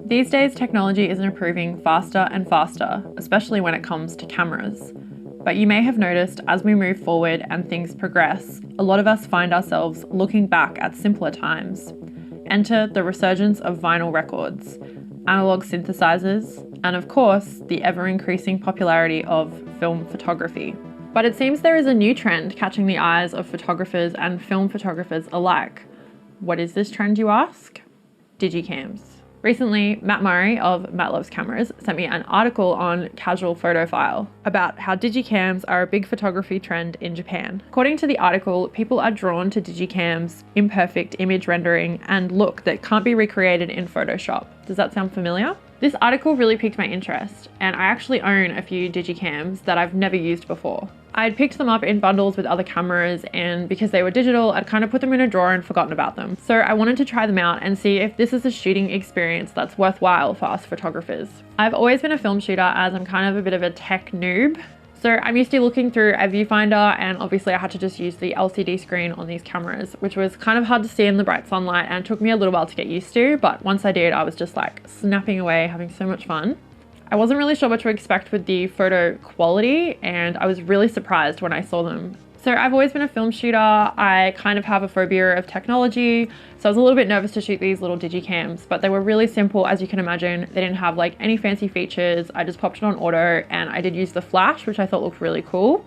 These days, technology is improving faster and faster, especially when it comes to cameras. But you may have noticed as we move forward and things progress, a lot of us find ourselves looking back at simpler times. Enter the resurgence of vinyl records, analog synthesizers, and of course, the ever-increasing popularity of film photography. But it seems there is a new trend catching the eyes of photographers and film photographers alike. What is this trend, you ask? Digicams. Recently, Matt Murray of Matt Loves Cameras sent me an article on Casual Photophile about how digicams are a big photography trend in Japan. According to the article, people are drawn to digicams' imperfect image rendering and look that can't be recreated in Photoshop. Does that sound familiar? This article really piqued my interest, and I actually own a few digicams that I've never used before. I'd picked them up in bundles with other cameras, and because they were digital, I'd kind of put them in a drawer and forgotten about them. So I wanted to try them out and see if this is a shooting experience that's worthwhile for us photographers. I've always been a film shooter as I'm kind of a bit of a tech noob. So I'm used to looking through a viewfinder, and obviously I had to just use the LCD screen on these cameras, which was kind of hard to see in the bright sunlight and took me a little while to get used to, but once I did, I was just like snapping away, having so much fun. I wasn't really sure what to expect with the photo quality, and I was really surprised when I saw them. So I've always been a film shooter. I kind of have a phobia of technology, so I was a little bit nervous to shoot these little digicams, but they were really simple, as you can imagine. They didn't have like any fancy features. I just popped it on auto, and I did use the flash, which I thought looked really cool.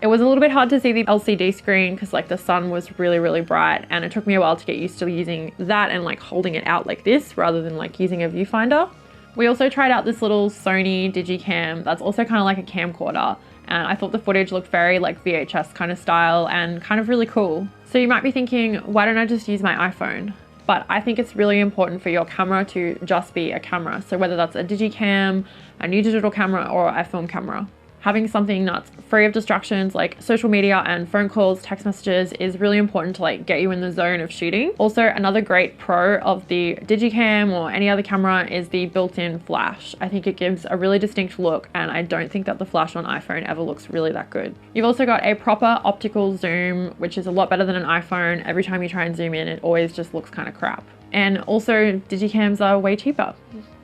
It was a little bit hard to see the LCD screen because like the sun was really, really bright, and it took me a while to get used to using that and like holding it out like this rather than like using a viewfinder. We also tried out this little Sony digicam that's also kind of like a camcorder, and I thought the footage looked very like VHS kind of style and kind of really cool. So you might be thinking, why don't I just use my iPhone? But I think it's really important for your camera to just be a camera. So whether that's a digicam, a new digital camera, or a film camera. Having something that's free of distractions like social media and phone calls, text messages is really important to like get you in the zone of shooting. Also, another great pro of the Digicam or any other camera is the built-in flash. I think it gives a really distinct look, and I don't think that the flash on iPhone ever looks really that good. You've also got a proper optical zoom, which is a lot better than an iPhone. Every time you try and zoom in, it always just looks kind of crap. And also, Digicams are way cheaper.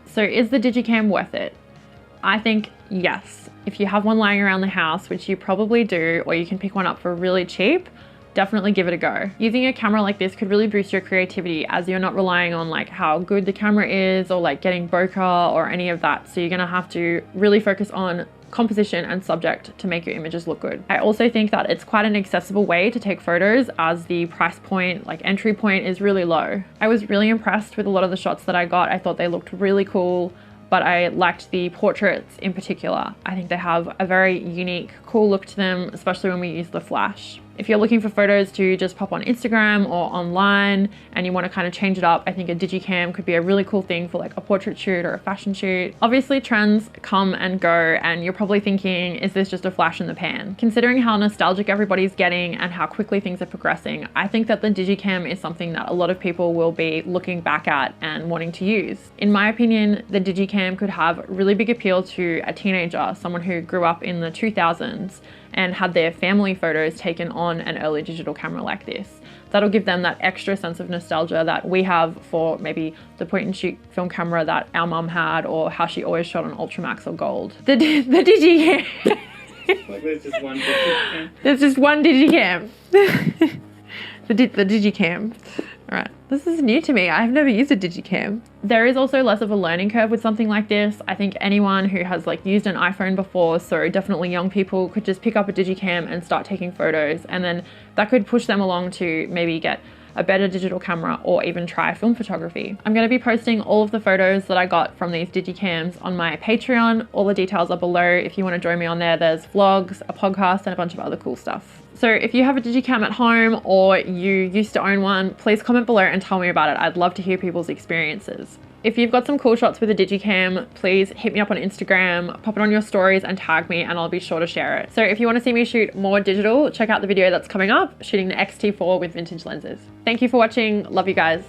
So is the Digicam worth it? I think yes. If you have one lying around the house, which you probably do, or you can pick one up for really cheap, definitely give it a go. Using a camera like this could really boost your creativity, as you're not relying on like how good the camera is or like getting bokeh or any of that. So you're gonna have to really focus on composition and subject to make your images look good. I also think that it's quite an accessible way to take photos, as the price point, like entry point, is really low. I was really impressed with a lot of the shots that I got. I thought they looked really cool, but I liked the portraits in particular. I think they have a very unique, cool look to them, especially when we use the flash. If you're looking for photos to just pop on Instagram or online and you want to kind of change it up, I think a digicam could be a really cool thing for like a portrait shoot or a fashion shoot. Obviously trends come and go, and you're probably thinking, is this just a flash in the pan? Considering how nostalgic everybody's getting and how quickly things are progressing, I think that the digicam is something that a lot of people will be looking back at and wanting to use. In my opinion, the digicam could have really big appeal to a teenager, someone who grew up in the 2000s and had their family photos taken on an early digital camera like this. That'll give them that extra sense of nostalgia that we have for maybe the point and shoot film camera that our mum had, or how she always shot on Ultramax or Gold. The digicam. Like there's just one digicam. There's just one digicam. the digicam. All right, this is new to me. I've never used a digicam. There is also less of a learning curve with something like this. I think anyone who has like used an iPhone before, so definitely young people, could just pick up a digicam and start taking photos, and then that could push them along to maybe get a better digital camera or even try film photography. I'm going to be posting all of the photos that I got from these digicams on my Patreon. All the details are below. If you want to join me on there, there's vlogs, a podcast, and a bunch of other cool stuff. So if you have a digicam at home or you used to own one, please comment below and tell me about it. I'd love to hear people's experiences. If you've got some cool shots with a digicam, please hit me up on Instagram, pop it on your stories and tag me, and I'll be sure to share it. So if you want to see me shoot more digital, check out the video that's coming up, shooting the X-T4 with vintage lenses. Thank you for watching. Love you guys.